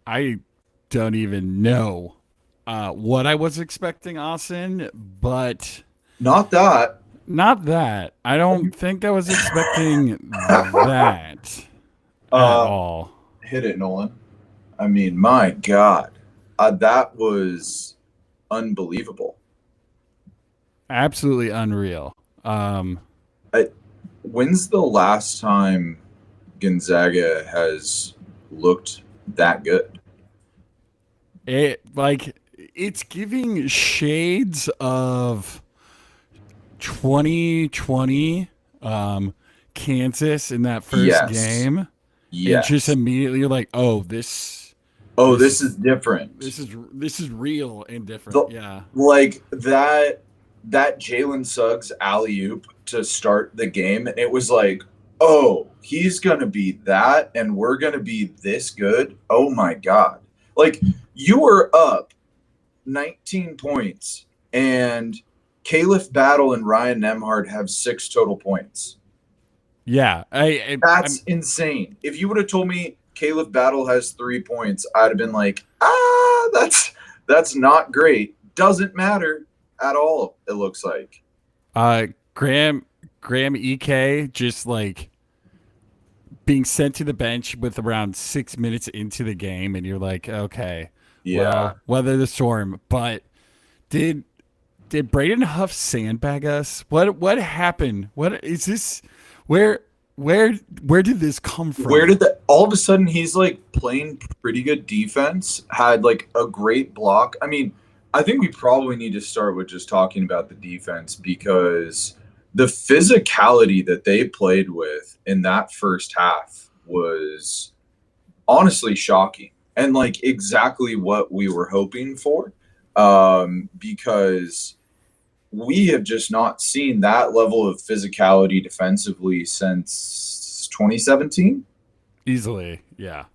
I don't even know what I was expecting, Austin, but Not that. not that. I don't think I was expecting that at uh, all. Hit it, Nolan. I mean, my God, that was unbelievable. Absolutely unreal. I, when's the last time Gonzaga has looked that good? It's giving shades of 2020 Kansas in that first Yes. game, and just Yes. immediately you're like, oh, this Oh, this this is different. this is real and different. The Yeah, like that Jalen Suggs alley oop to start the game, and it was like, oh, he's gonna be that, and we're gonna be this good. Oh my God! Like you were up 19 points, and Caliph Battle and Ryan Nemhard have 6 total points. yeah. That's insane. If you would have told me Caliph Battle has 3 points, I'd have been like, that's not great. Doesn't matter at all, it looks like. uh, Graham Graham Ek just like being sent to the bench with around 6 minutes into the game, and you're like, okay, Yeah. well, weather the storm. But did did Braden Huff sandbag us? What happened? What is this? Where where where did this come Where from? did that all of a sudden he's like playing pretty good defense, had like a great block. I mean, I think we probably need to start with just talking about the defense because the physicality that they played with in that first half was honestly shocking and like exactly what we were hoping for. Because we have just not seen that level of physicality defensively since 2017. Easily, yeah.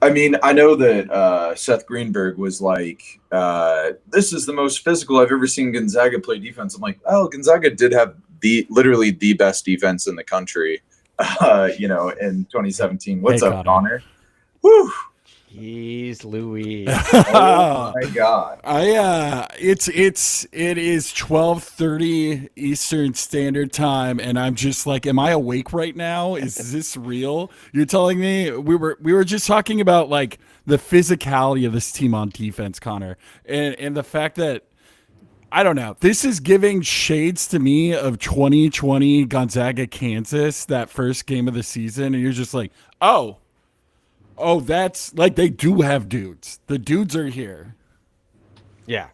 I mean, I know that Seth Greenberg was like, "This is the most physical I've ever seen Gonzaga play defense." I'm like, "Oh, Gonzaga did have the literally the best defense in the country." In 2017. Hey, What's up, Connor. Connor? Whew! Jeez Louise. Oh my God! It is 12:30 Eastern Standard Time, and I'm just like, am I awake right now? Is this real? You're telling me we were just talking about like the physicality of this team on defense, Connor, and the fact that I don't know. This is giving shades to me of 2020 Gonzaga Kansas, that first game of the season, and you're just like, oh, that's like they do have dudes. The dudes are here. Yeah.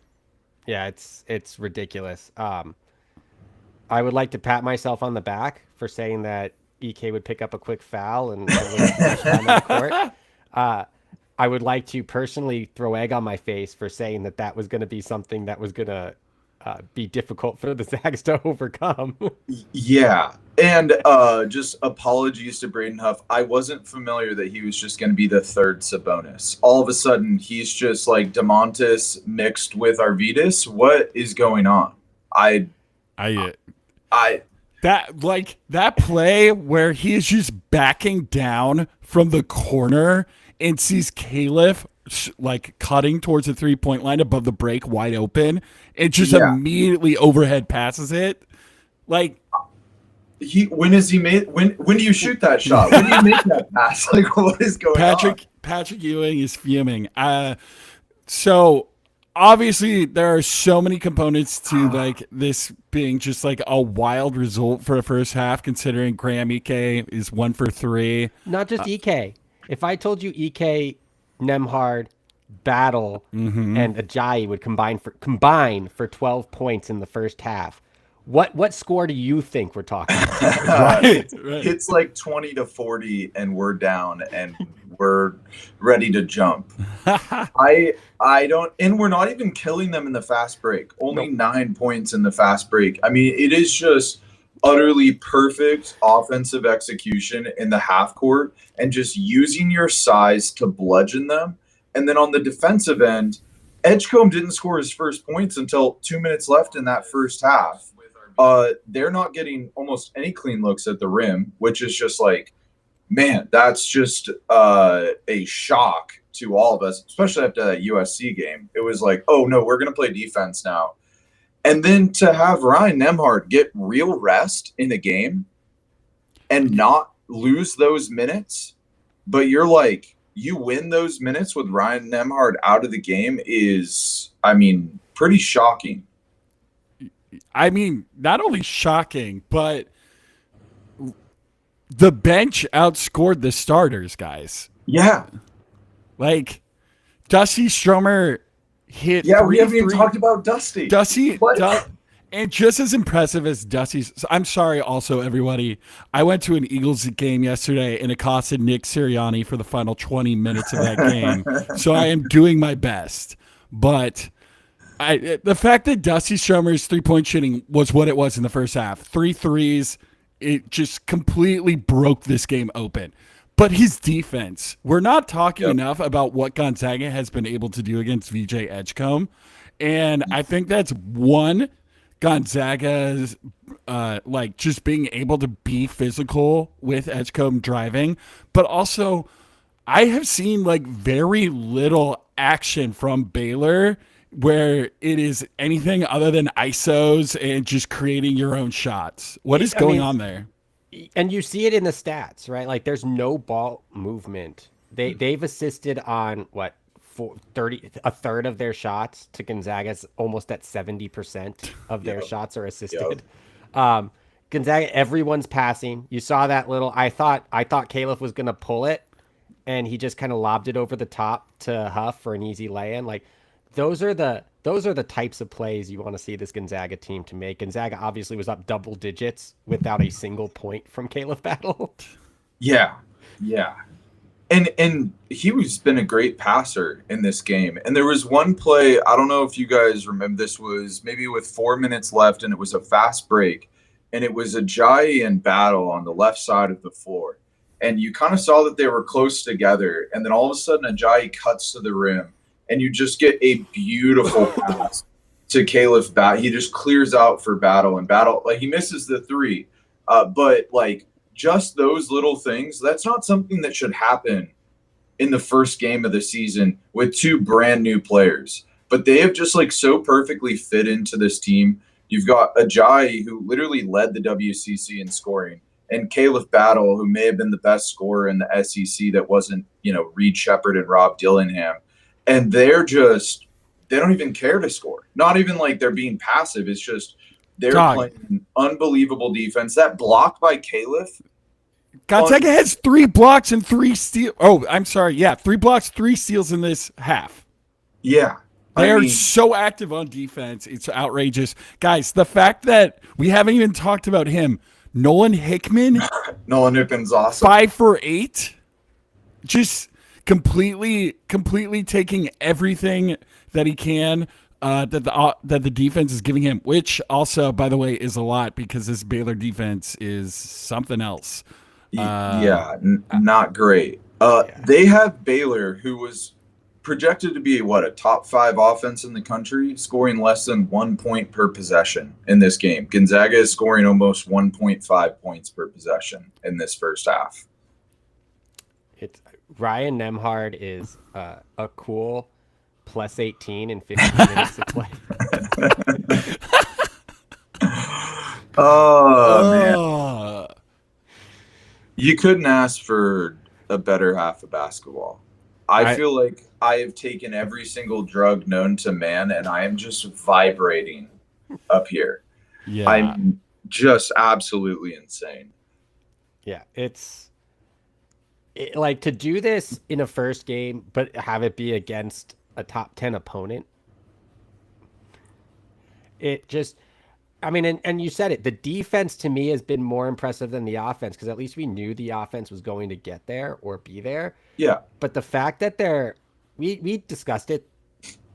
Yeah, it's ridiculous. I would like to pat myself on the back for saying that EK would pick up a quick foul and win too much time on the court. I would like to personally throw egg on my face for saying that that was going to be something that was going to be difficult for the Zags to overcome. Yeah. And just apologies to Braden Huff. I wasn't familiar that he was just going to be the third Sabonis. All of a sudden, he's just like Demontis mixed with Arvidas. What is going on? I, I I, that play where he is just backing down from the corner and sees Caliph like cutting towards the 3-point line above the break wide open and just yeah. immediately overhead passes it. Like When is he made? When do you shoot that shot? When do you make that pass? Like, what is going on? Patrick Ewing is fuming. So obviously there are so many components to like this being just like a wild result for the first half, considering Graham Ike is 1 for 3. Not just EK. If I told you EK, Nemhard, Battle, and Ajayi would combine for 12 points in the first half, what score do you think we're talking about? Right. It's like 20-40 and we're down and we're ready to jump. I don't, and we're not even killing them in the fast break. Only 9 points in the fast break. I mean, it is just utterly perfect offensive execution in the half court and just using your size to bludgeon them. And then on the defensive end, Edgecombe didn't score his first points until 2 minutes left in that first half. They're not getting almost any clean looks at the rim, which is just like, man, that's just a shock to all of us, especially after that USC game. It was like, oh no, we're going to play defense now. And then to have Ryan Nembhard get real rest in a game and not lose those minutes, but you're like, you win those minutes with Ryan Nembhard out of the game is, I mean, pretty shocking. I mean, not only shocking, but the bench outscored the starters, guys. Yeah. Like, Dusty Stromer hit. Yeah, we haven't even talked about Dusty. And just as impressive as Dusty's. I'm sorry, also, everybody. I went to an Eagles game yesterday and accosted Nick Sirianni for the final 20 minutes of that game. So I am doing my best. But the fact that Dusty Stromer's three-point shooting was what it was in the first half, 3 threes, it just completely broke this game open. But his defense, we're not talking enough about what Gonzaga has been able to do against VJ Edgecombe. And I think that's one, Gonzaga's like just being able to be physical with Edgecombe driving. But also, I have seen like very little action from Baylor where it is anything other than ISOs and just creating your own shots. What is going on there? And you see it in the stats, right? Like there's no ball movement. They've assisted on what, a third of their shots to Gonzaga's almost at 70% of their shots are assisted. Gonzaga, everyone's passing. You saw that little. I thought Caliph was gonna pull it, and he just kind of lobbed it over the top to Huff for an easy lay-in. Like those are the types of plays you want to see this Gonzaga team to make. Gonzaga obviously was up double digits without a single point from Caliph Battle. Yeah. And he's been a great passer in this game. And there was one play, I don't know if you guys remember, this was maybe with 4 minutes left, and it was a fast break. And it was Ajayi and Battle on the left side of the floor. And you kind of saw that they were close together. And then all of a sudden, Ajayi cuts to the rim. And you just get a beautiful pass to Caliph Battle. He just clears out for Battle. And Battle, like, he misses the three. But, like, just those little things, that's not something that should happen in the first game of the season with two brand new players. But they have just like so perfectly fit into this team. You've got Ajayi, who literally led the WCC in scoring, and Caliph Battle, who may have been the best scorer in the SEC that wasn't, Reed Shepherd and Rob Dillingham. And they don't even care to score. Not even like they're being passive. It's just they're playing unbelievable defense. That block by Caliph. Gonzaga has 3 blocks and 3 steals. Oh, I'm sorry. Yeah, 3 blocks, 3 steals in this half. Yeah. They are so active on defense. It's outrageous. Guys, the fact that we haven't even talked about him, Nolan Hickman's awesome. 5 for 8. Just completely taking everything that he can that the defense is giving him, which also, by the way, is a lot because this Baylor defense is something else. Not great. They have Baylor, who was projected to be a top 5 offense in the country, scoring less than 1 point per possession in this game. Gonzaga is scoring almost 1.5 points per possession in this first half. Ryan Nembhard is a cool plus 18 in 15 minutes to play. Man. You couldn't ask for a better half of basketball. I feel like I have taken every single drug known to man, and I am just vibrating up here. Yeah. I'm just absolutely insane. Yeah, like to do this in a first game, but have it be against a top 10 opponent. And you said it, the defense to me has been more impressive than the offense because at least we knew the offense was going to get there or be there. Yeah. But the fact that we discussed it,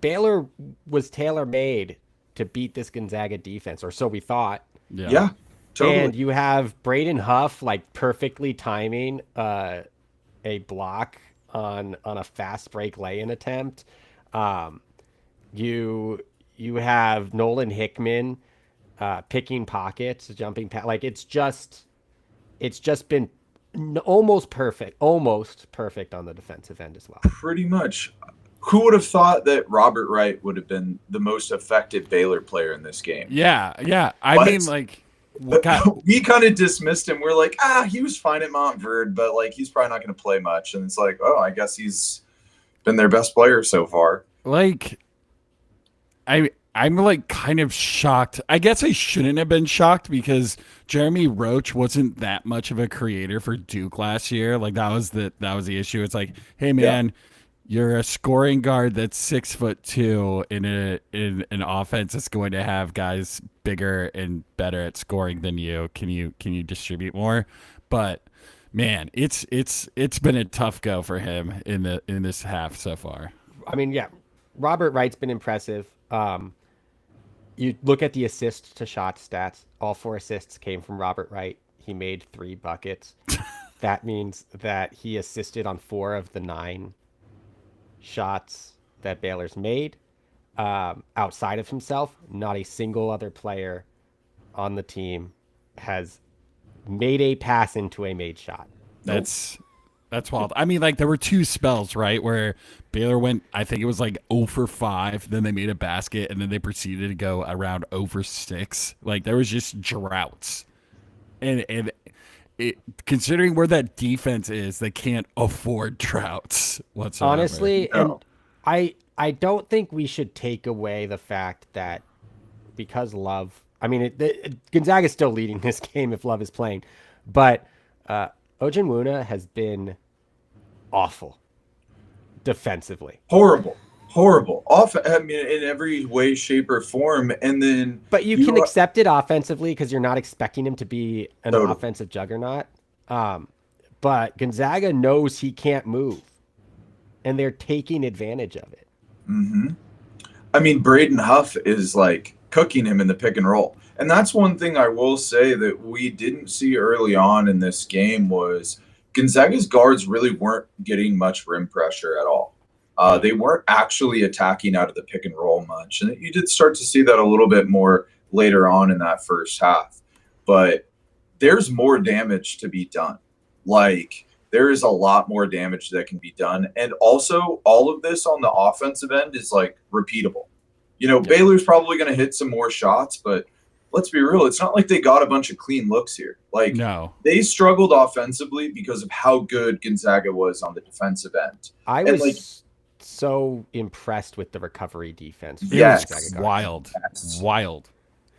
Baylor was tailor-made to beat this Gonzaga defense, or so we thought. Yeah, totally. And you have Braden Huff like perfectly timing a block on a fast break lay-in attempt. You have Nolan Hickman picking pockets, jumping past. Like it's just been almost perfect on the defensive end as well. Pretty much. Who would have thought that Robert Wright would have been the most effective Baylor player in this game? Yeah. I But- mean, like, We kind of dismissed him. We're like, he was fine at Montverde, but like he's probably not going to play much. And it's like, oh, I guess he's been their best player so far. like, I'm like kind of shocked. I guess I shouldn't have been shocked because Jeremy Roach wasn't that much of a creator for Duke last year. Like that was the issue. It's like, hey man, you're a scoring guard that's 6'2" in an offense that's going to have guys bigger and better at scoring than you. Can you distribute more? But man, it's been a tough go for him in this half so far. I mean, yeah, Robert Wright's been impressive. You look at the assist to shot stats. All 4 assists came from Robert Wright. He made 3 buckets. That means that he assisted on 4 of the 9 shots that Baylor's made. Outside of himself, not a single other player on the team has made a pass into a made shot. That's wild. I mean, like there were 2 spells, right, where Baylor went, I think it was like 0 for 5, then they made a basket, and then they proceeded to go around 0 for 6. Like there was just droughts. And considering where that defense is, they can't afford droughts whatsoever. Honestly, and I don't think we should take away the fact that because Love, I mean, Gonzaga is still leading this game if Love is playing, but Ojinwuna has been awful defensively. Horrible. I mean, in every way, shape, or form. And then, but you can accept it offensively because you're not expecting him to be an Totally. offensive juggernaut. But Gonzaga knows he can't move, and they're taking advantage of it. Mm-hmm. I mean, Braden Huff is like cooking him in the pick and roll. And that's one thing I will say that we didn't see early on in this game was Gonzaga's guards really weren't getting much rim pressure at all. They weren't actually attacking out of the pick and roll much. And you did start to see that a little bit more later on in that first half. But there's more damage to be done. Like, there is a lot more damage that can be done. And also, all of this on the offensive end is, like, repeatable. You know, Baylor's probably going to hit some more shots, but let's be real. It's not like they got a bunch of clean looks here. Like, No. They struggled offensively because of how good Gonzaga was on the defensive end. I And, was so impressed with the recovery defense. for Yes. Gonzaga guards. Wild.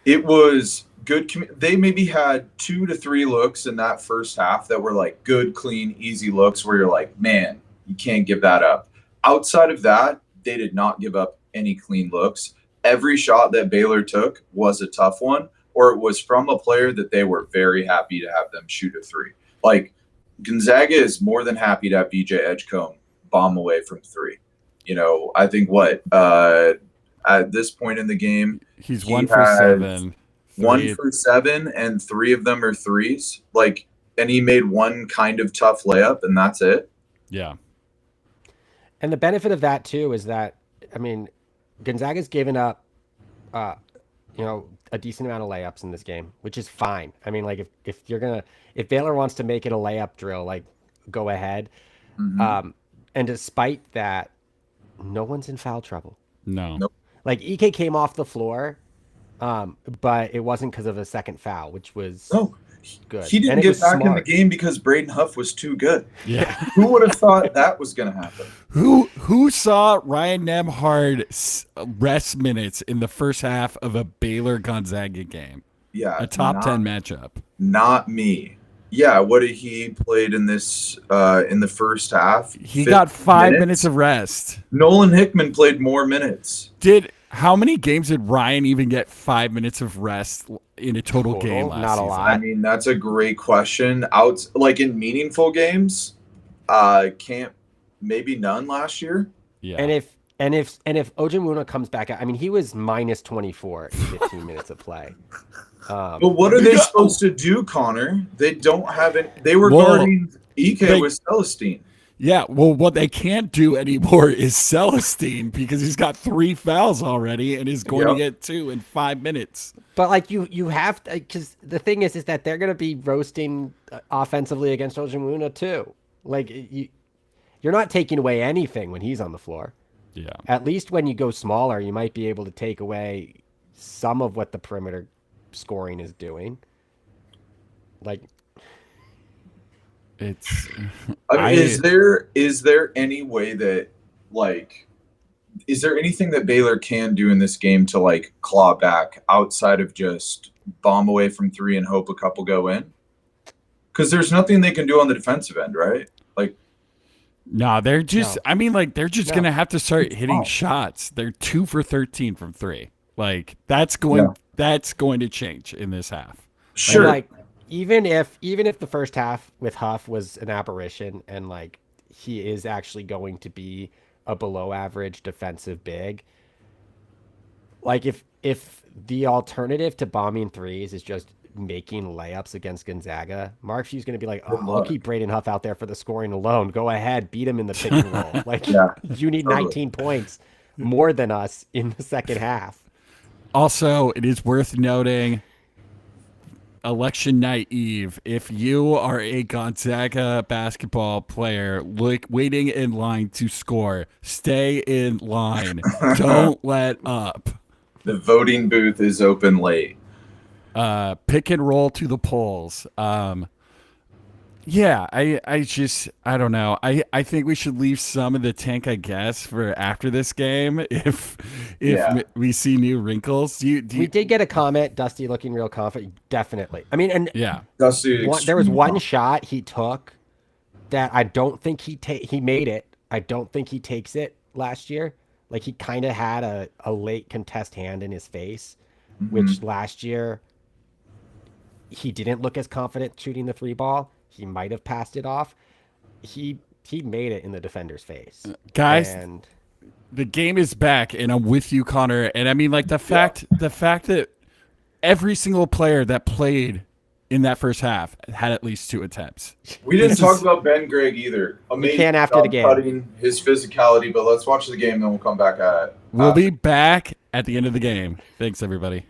It was good. They maybe had 2 to 3 looks in that first half that were like good, clean, easy looks where you're like, man, you can't give that up. Outside of that, they did not give up any clean looks. Every shot that Baylor took was a tough one, or it was from a player that they were very happy to have them shoot a 3. Like, Gonzaga is more than happy to have BJ Edgecombe bomb away from 3. You know, I think at this point in the game, He's he 1 for had 7. 1 for 7, and 3 of them are threes. Like, and he made one kind of tough layup, and that's it. Yeah. And the benefit of that too is that, I mean, Gonzaga's given up, a decent amount of layups in this game, which is fine. I mean, like if Baylor wants to make it a layup drill, like go ahead. Mm-hmm. And despite that, no one's in foul trouble. No. Nope. Like EK came off the floor, but it wasn't because of a second foul, which was good. He didn't And it get was back in the smart. game because Braden Huff was too good. Yeah. Who would have thought that was going to happen? Who saw Ryan Nembhard rest minutes in the first half of a Baylor Gonzaga game? Yeah, A top 10 matchup. Not me. Yeah, what did he played in this in the first half? He got 5 minutes of rest. Nolan Hickman played more minutes. How many games did Ryan even get 5 minutes of rest in a total game last Not a season? lot. I mean, that's a great question. Like in meaningful games, maybe none last year. Yeah. And if Ojinwuna comes back, I mean, he was minus 24 in 15 minutes of play. But what are they supposed to do, Connor? They don't have it. They were guarding EK with Celestine. Yeah, well, what they can't do anymore is Celestine because he's got 3 fouls already and is going to Yep. get 2 in 5 minutes. But like you have to, because the thing is that they're going to be roasting offensively against Ojimuna too. Like you're not taking away anything when he's on the floor. Yeah. At least when you go smaller, you might be able to take away some of what the perimeter scoring is doing. Like It's I mean, is there any way that like is there anything that Baylor can do in this game to like claw back outside of just bomb away from 3 and hope a couple go in? Because there's nothing they can do on the defensive end, right? Like, no, they're just No. I mean like they're just No. going to have to start hitting Oh. shots. They're 2 for 13 from 3. Like that's going to change in this half. sure. And like even if the first half with Huff was an aberration and like he is actually going to be a below average defensive big, like if the alternative to bombing threes is just making layups against Gonzaga, Mark Few's going to be like, oh, I'll keep Braden Huff out there for the scoring alone. Go ahead, beat him in the pick and roll. Like Yeah, you need totally. 19 points more than us in the second half. Also, it is worth noting election night eve. If you are a Gonzaga basketball player waiting in line to score, stay in line. Don't let up. The voting booth is open late. Pick and roll to the polls. Yeah, I don't know. I think we should leave some of the tank, I guess, for after this game if Yeah. we see new wrinkles. Do you, We did get a comment, Dusty looking real confident. Definitely. I mean, and yeah. Dusty, there was extreme one confidence. shot he took that I don't think he made it. I don't think he takes it last year. Like he kind of had a late contest hand in his face, which last year he didn't look as confident shooting the 3 ball. He might have passed it off. He made it in the defender's face. Guys, And the game is back, and I'm with you, Connor. And I mean, like the fact that every single player that played in that first half had at least 2 attempts. We didn't This talk is- about Ben Gregg either. Amazing can after job the game. cutting his physicality, but let's watch the game, then we'll come back at it. We'll be back at the end of the game. Thanks, everybody.